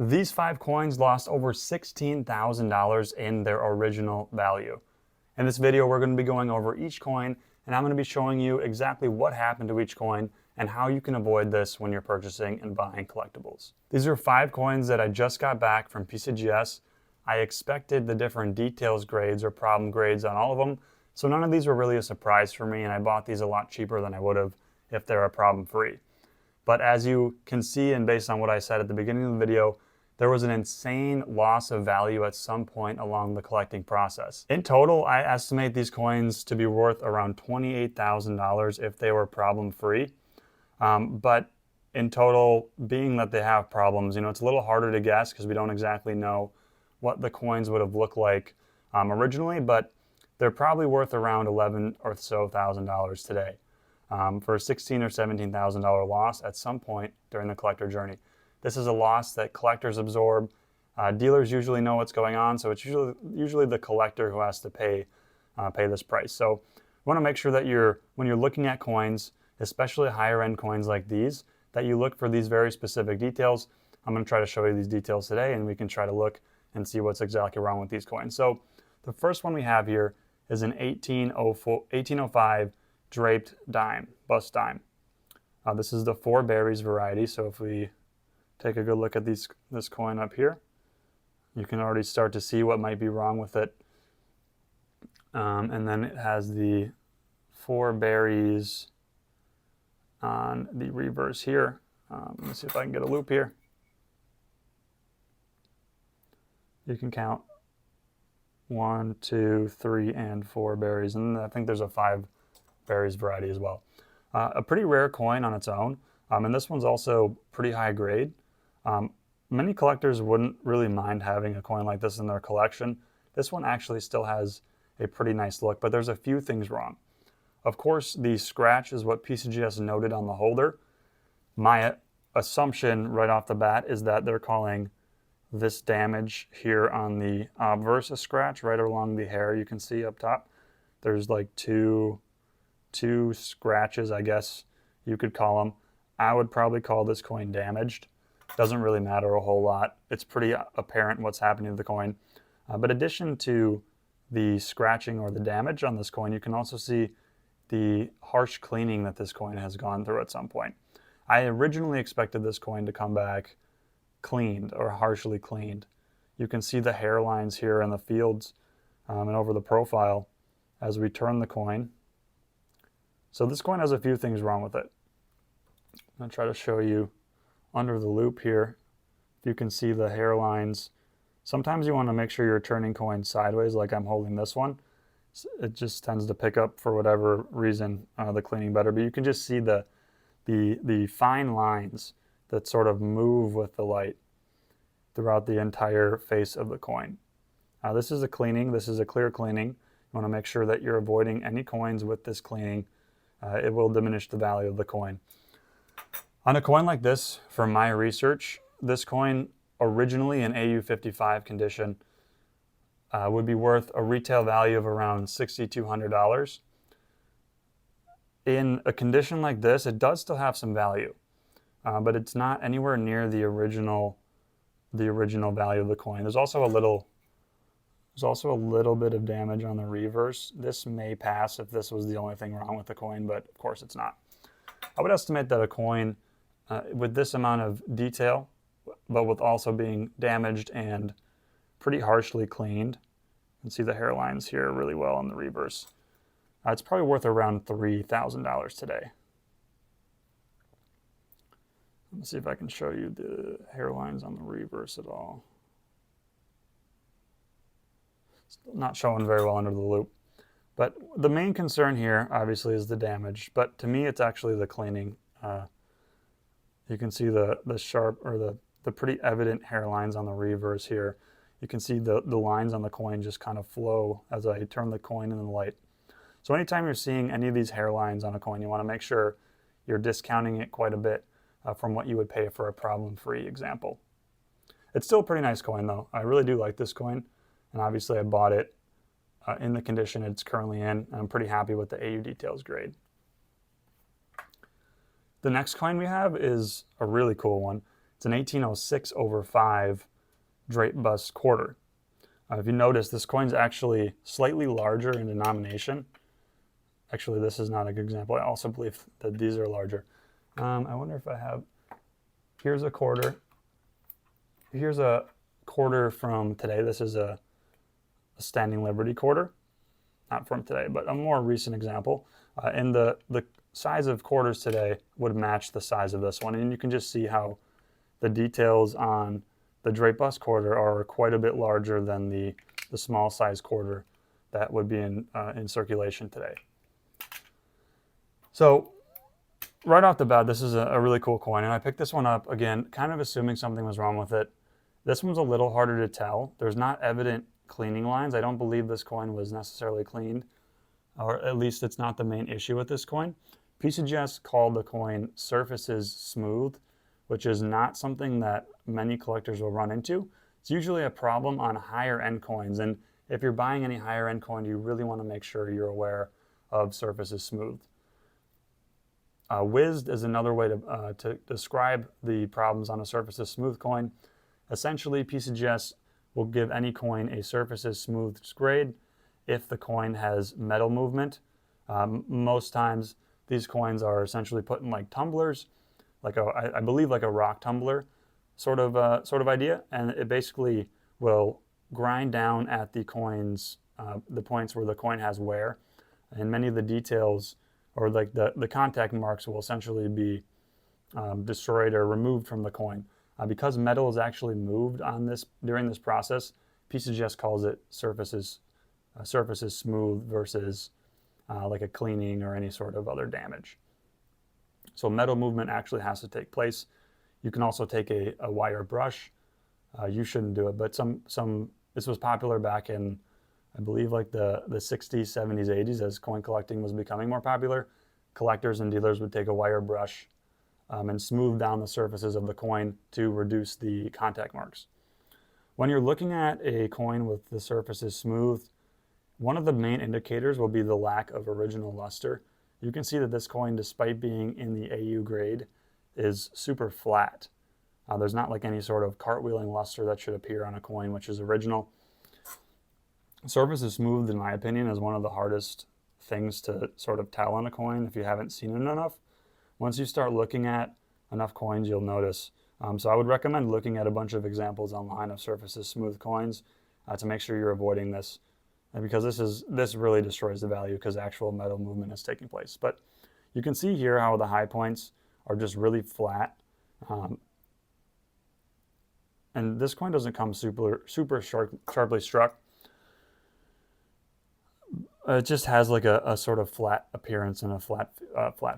These 5 coins lost over $16,000 in their original value. In this video, we're going to be going over each coin, and I'm going to be showing you exactly what happened to each coin and how you can avoid this when you're purchasing and buying collectibles. These are 5 coins that I just got back from PCGS. I expected the different details grades or problem grades on all of them, so none of these were really a surprise for me, and I bought these a lot cheaper than I would have if they were problem free. But as you can see, and based on what I said at the beginning of the video, there was an insane loss of value at some point along the collecting process. In total, I estimate these coins to be worth around $28,000 if they were problem free. But in total, being that they have problems, it's a little harder to guess because we don't exactly know what the coins would have looked like originally, but they're probably worth around $11,000 or so today for a $16,000 or $17,000 loss at some point during the collector journey. This is a loss that collectors absorb. Dealers usually know what's going on, so it's usually the collector who has to pay this price. So you want to make sure that when you're looking at coins, especially higher end coins like these, that you look for these very specific details. I'm going to try to show you these details today, and we can try to look and see what's exactly wrong with these coins. So the first one we have here is an 1805 draped dime, bust dime. This is the 4 berries variety, so if we take a good look at this coin up here, you can already start to see what might be wrong with it. And then it has the 4 berries on the reverse here. Let me see if I can get a loop here. You can count 1, 2, 3, and 4 berries, and I think there's a 5 berries variety as well. A pretty rare coin on its own, and this one's also pretty high grade. Many collectors wouldn't really mind having a coin like this in their collection. This one actually still has a pretty nice look, but there's a few things wrong. Of course, the scratch is what PCGS noted on the holder. My assumption right off the bat is that they're calling this damage here on the obverse a scratch right along the hair. You can see up top there's like two scratches, I guess you could call them. I would probably call this coin damaged. Doesn't really matter a whole lot. It's pretty apparent what's happening to the coin. But in addition to the scratching or the damage on this coin, you can also see the harsh cleaning that this coin has gone through at some point. I originally expected this coin to come back cleaned or harshly cleaned. You can see the hairlines here in the fields and over the profile as we turn the coin. So this coin has a few things wrong with it. I'm going to try to show you under the loop here. You can see the hairlines. Sometimes you want to make sure you're turning coins sideways like I'm holding this one. It just tends to pick up, for whatever reason, the cleaning better. But you can just see the fine lines that sort of move with the light throughout the entire face of the coin. This is a cleaning. This is a clear cleaning. You want to make sure that you're avoiding any coins with this cleaning. It will diminish the value of the coin. On a coin like this, from my research, this coin originally in AU55 condition would be worth a retail value of around $6,200. In a condition like this, it does still have some value, but it's not anywhere near the original value of the coin. There's also a little bit of damage on the reverse. This may pass if this was the only thing wrong with the coin, but of course it's not. I would estimate that a coin with this amount of detail, but with also being damaged and pretty harshly cleaned, you can see the hairlines here really well on the reverse. It's probably worth around $3,000 today. Let me see if I can show you the hairlines on the reverse at all. It's not showing very well under the loop. But the main concern here, obviously, is the damage. But to me, it's actually the cleaning. You can see the sharp, or the pretty evident hairlines on the reverse here. You can see the lines on the coin just kind of flow as I turn the coin in the light. So anytime you're seeing any of these hairlines on a coin, you want to make sure you're discounting it quite a bit from what you would pay for a problem-free example. It's still a pretty nice coin, though. I really do like this coin, and obviously I bought it in the condition it's currently in. I'm pretty happy with the AU details grade. The next coin we have is a really cool one. It's an 1806/5 draped bust quarter. If you notice, this coin's actually slightly larger in denomination. Actually, this is not a good example. I also believe that these are larger. I wonder if I have, here's a quarter. Here's a quarter from today. This is a Standing Liberty quarter. Not from today, but a more recent example. And the size of quarters today would match the size of this one. And you can just see how the details on the draped bust quarter are quite a bit larger than the small size quarter that would be in circulation today. So right off the bat, this is a really cool coin. And I picked this one up, again, kind of assuming something was wrong with it. This one's a little harder to tell. There's not evident cleaning lines. I don't believe this coin was necessarily cleaned, or at least it's not the main issue with this coin. PCGS called the coin surfaces smooth, which is not something that many collectors will run into. It's usually a problem on higher end coins, and if you're buying any higher end coin, you really want to make sure you're aware of surfaces smooth. Whizzed is another way to describe the problems on a surfaces smooth coin. Essentially, PCGS will give any coin a surfaces smooth grade if the coin has metal movement. Most times, these coins are essentially put in like tumblers, like I believe like a rock tumbler sort of idea, and it basically will grind down at the coins, the points where the coin has wear, and many of the details or like the contact marks will essentially be destroyed or removed from the coin. Because metal is actually moved on this during this process, PCGS calls it surfaces smooth versus like a cleaning or any sort of other damage. So metal movement actually has to take place. You can also take a wire brush. You shouldn't do it, but this was popular back in, I believe, like the 60s, 70s, 80s, as coin collecting was becoming more popular. Collectors and dealers would take a wire brush and smooth down the surfaces of the coin to reduce the contact marks. When you're looking at a coin with the surfaces smooth, one of the main indicators will be the lack of original luster. You can see that this coin, despite being in the AU grade, is super flat. There's not like any sort of cartwheeling luster that should appear on a coin which is original. Surfaces smooth, in my opinion, is one of the hardest things to sort of tell on a coin if you haven't seen it enough. Once you start looking at enough coins, you'll notice. So I would recommend looking at a bunch of examples online of surfaces smooth coins to make sure you're avoiding this, because this really destroys the value because actual metal movement is taking place. But you can see here how the high points are just really flat. And this coin doesn't come super sharply struck. It just has like a sort of flat appearance and a flat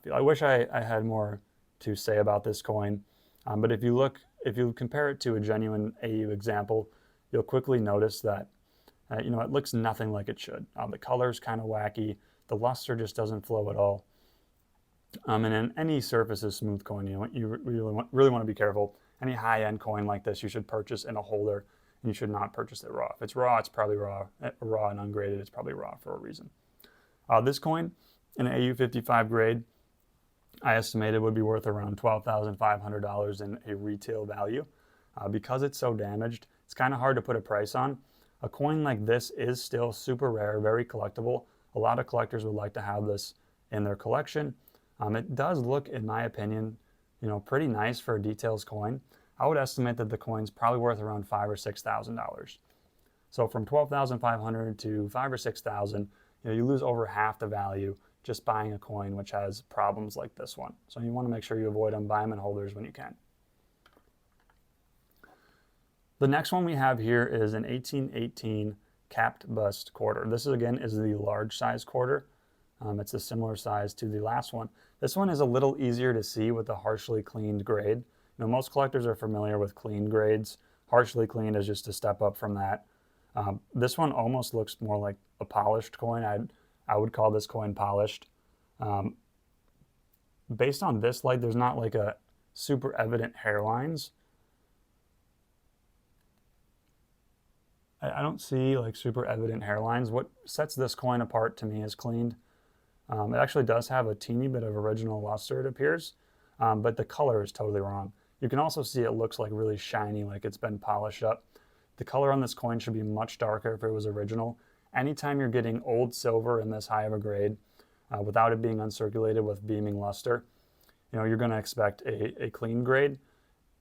feel. I wish I had more to say about this coin, but if you compare it to a genuine AU example, you'll quickly notice that it looks nothing like it should. The color's kind of wacky. The luster just doesn't flow at all. And in any surfaces smooth coin, you really want to be careful. Any high-end coin like this, you should purchase in a holder. And you should not purchase it raw. If it's raw, it's probably raw and ungraded. It's probably raw for a reason. This coin, in an AU55 grade, I estimated would be worth around $12,500 in a retail value. Because it's so damaged, it's kind of hard to put a price on. A coin like this is still super rare, very collectible. A lot of collectors would like to have this in their collection. It does look, in my opinion, pretty nice for a details coin. I would estimate that the coin's probably worth around $5,000 or $6,000. So from $12,500 to $5,000 or $6,000, you lose over half the value just buying a coin which has problems like this one. So you want to make sure you avoid them, buy them in holders when you can. The next one we have here is an 1818 capped bust quarter. This is the large size quarter. It's a similar size to the last one. This one is a little easier to see with the harshly cleaned grade. Most collectors are familiar with clean grades. Harshly cleaned is just a step up from that. This one almost looks more like a polished coin. I would call this coin polished. Based on this light, there's not like a super evident hairlines. I don't see like super evident hairlines. What sets this coin apart to me is cleaned. It actually does have a teeny bit of original luster, it appears, but the color is totally wrong. You can also see it looks like really shiny, like it's been polished up. The color on this coin should be much darker if it was original. Anytime you're getting old silver in this high of a grade, without it being uncirculated with beaming luster, you're going to expect a clean grade.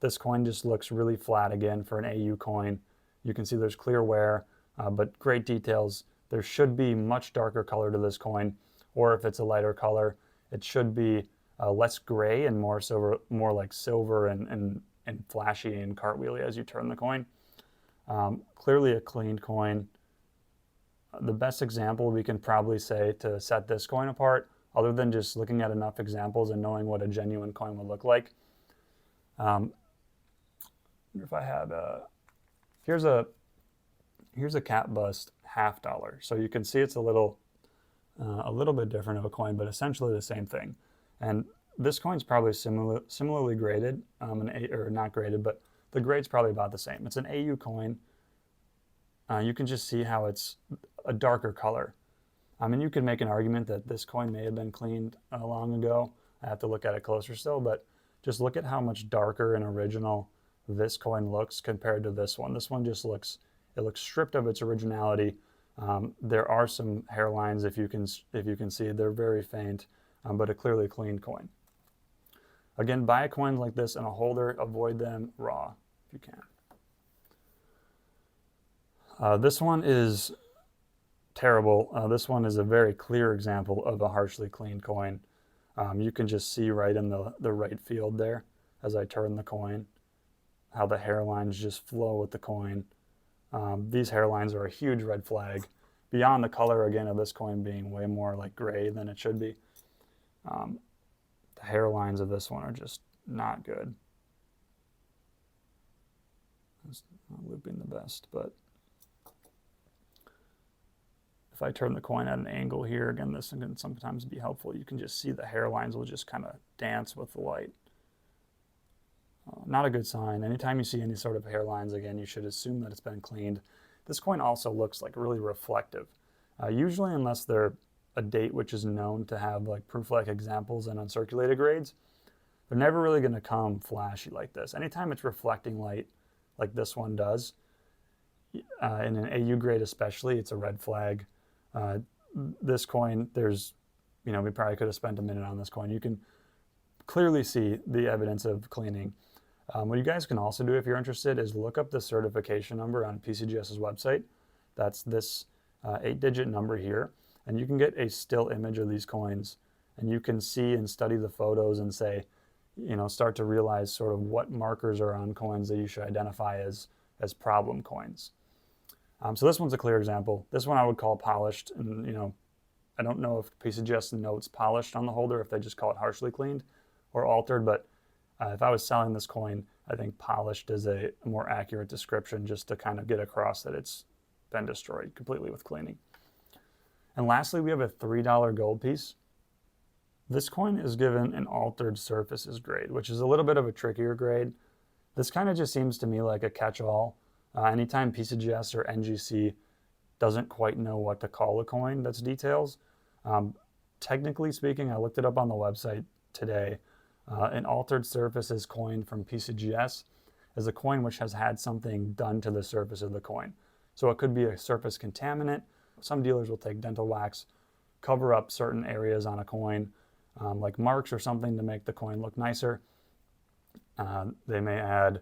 This coin just looks really flat again for an AU coin. You can see there's clear wear, but great details. There should be much darker color to this coin, or if it's a lighter color, it should be less gray and more silver, more like silver and flashy and cartwheely as you turn the coin. Clearly a clean coin. The best example we can probably say to set this coin apart, other than just looking at enough examples and knowing what a genuine coin would look like. If I had here's a cap bust $50. So you can see it's a little bit different of a coin, but essentially the same thing. And this coin's probably similarly graded, or not graded, but the grade's probably about the same. It's an AU coin. You can just see how it's a darker color. And you can make an argument that this coin may have been cleaned long ago. I have to look at it closer still, but just look at how much darker and original this coin looks compared to this one. This one just looks stripped of its originality. There are some hairlines, if you can see, they're very faint, but a clearly clean coin. Again, buy a coin like this in a holder. Avoid them raw if you can. This one is terrible. This one is a very clear example of a harshly cleaned coin. You can just see right in the right field there as I turn the coin, how the hairlines just flow with the coin. These hairlines are a huge red flag, beyond the color again of this coin being way more like gray than it should be. The hairlines of this one are just not good. It's not looping the best, but if I turn the coin at an angle here, again, this can sometimes be helpful. You can just see the hairlines will just kind of dance with the light. Not a good sign. Anytime you see any sort of hairlines, again, you should assume that it's been cleaned. This coin also looks like really reflective. Usually, unless they're a date which is known to have like proof-like examples and uncirculated grades, they're never really going to come flashy like this. Anytime it's reflecting light like this one does, in an AU grade especially, it's a red flag. This coin, we probably could have spent a minute on this coin. You can clearly see the evidence of cleaning. What you guys can also do if you're interested is look up the certification number on PCGS's website. That's this 8-digit number here. And you can get a still image of these coins. And you can see and study the photos and say, start to realize sort of what markers are on coins that you should identify as problem coins. So this one's a clear example. This one I would call polished. And, I don't know if PCGS notes polished on the holder, if they just call it harshly cleaned or altered, but if I was selling this coin, I think polished is a more accurate description just to kind of get across that it's been destroyed completely with cleaning. And lastly, we have a $3 gold piece. This coin is given an altered surfaces grade, which is a little bit of a trickier grade. This kind of just seems to me like a catch-all. Anytime PCGS or NGC doesn't quite know what to call a coin that's details, technically speaking, I looked it up on the website today. An altered surfaces coin from PCGS is a coin which has had something done to the surface of the coin. So it could be a surface contaminant. Some dealers will take dental wax, cover up certain areas on a coin, like marks or something to make the coin look nicer. They may add,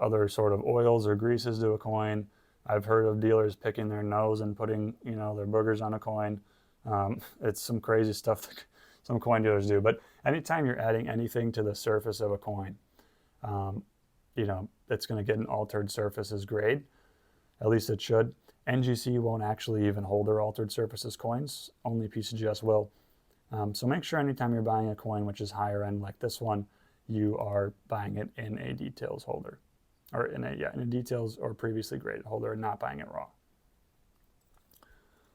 other sort of oils or greases to a coin. I've heard of dealers picking their nose and putting, their boogers on a coin. It's some crazy stuff that some coin dealers do. But anytime you're adding anything to the surface of a coin, it's going to get an altered surfaces grade. At least it should. NGC won't actually even hold their altered surfaces coins. Only PCGS will. So make sure anytime you're buying a coin which is higher end like this one, you are buying it in a details holder, or in a details or previously graded holder, and not buying it raw.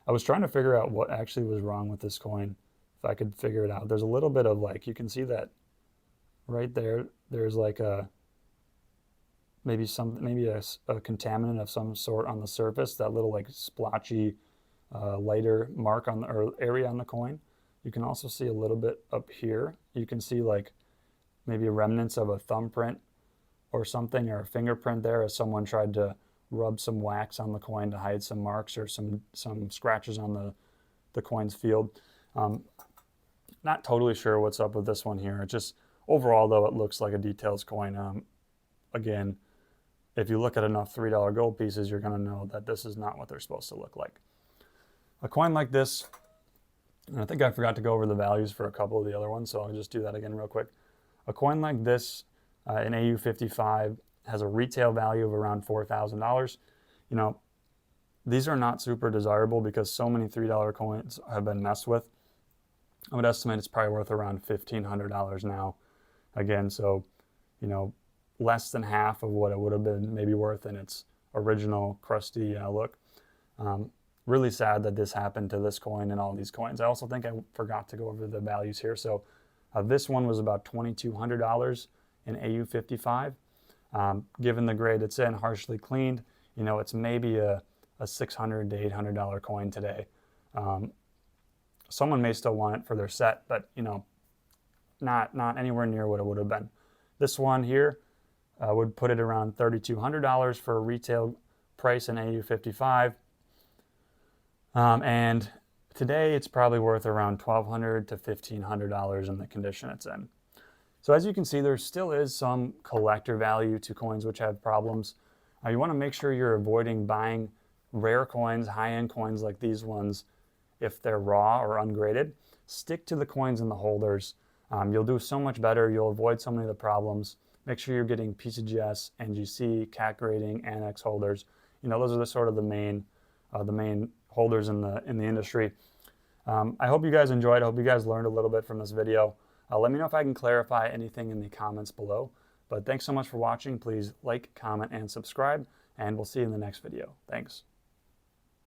I was trying to figure out what actually was wrong with this coin. If I could figure it out, there's a little bit of you can see that right there. There's like maybe a contaminant of some sort on the surface. That little splotchy, lighter mark on or area on the coin. You can also see a little bit up here. You can see maybe remnants of a thumbprint or something, or a fingerprint there as someone tried to rub some wax on the coin to hide some marks or some scratches on the coin's field. Not totally sure what's up with this one here. It just, overall though, it looks like a details coin. Again, if you look at enough $3 gold pieces, you're going to know that this is not what they're supposed to look like. A coin like this, and I think I forgot to go over the values for a couple of the other ones, so I'll just do that again real quick. A coin like this, in AU55, has a retail value of around $4,000. You know, these are not super desirable because so many $3 coins have been messed with. I would estimate it's probably worth around $1,500 now. Again, so, you know, less than half of what it would have been maybe worth in its original crusty look. Really sad that this happened to this coin and all these coins. I also think I forgot to go over the values here. So this one was about $2,200 in AU55. Given the grade it's in, harshly cleaned, you know, it's maybe a $600 to $800 coin today. Someone may still want it for their set, but, you know, not anywhere near what it would have been. This one here would put it around $3,200 for a retail price in AU55. And today it's probably worth around $1,200 to $1,500 in the condition it's in. So as you can see, there still is some collector value to coins which have problems. You want to make sure you're avoiding buying rare coins, high-end coins like these ones, if they're raw or ungraded. Stick to the coins in the holders. You'll do so much better. You'll avoid so many of the problems. Make sure you're getting PCGS, NGC, CAT grading, Annex holders. You know, those are the sort of the main holders in the industry. I hope you guys enjoyed. I hope you guys learned a little bit from this video. Let me know if I can clarify anything in the comments below. But thanks so much for watching. Please like, comment, and subscribe, and we'll see you in the next video. Thanks.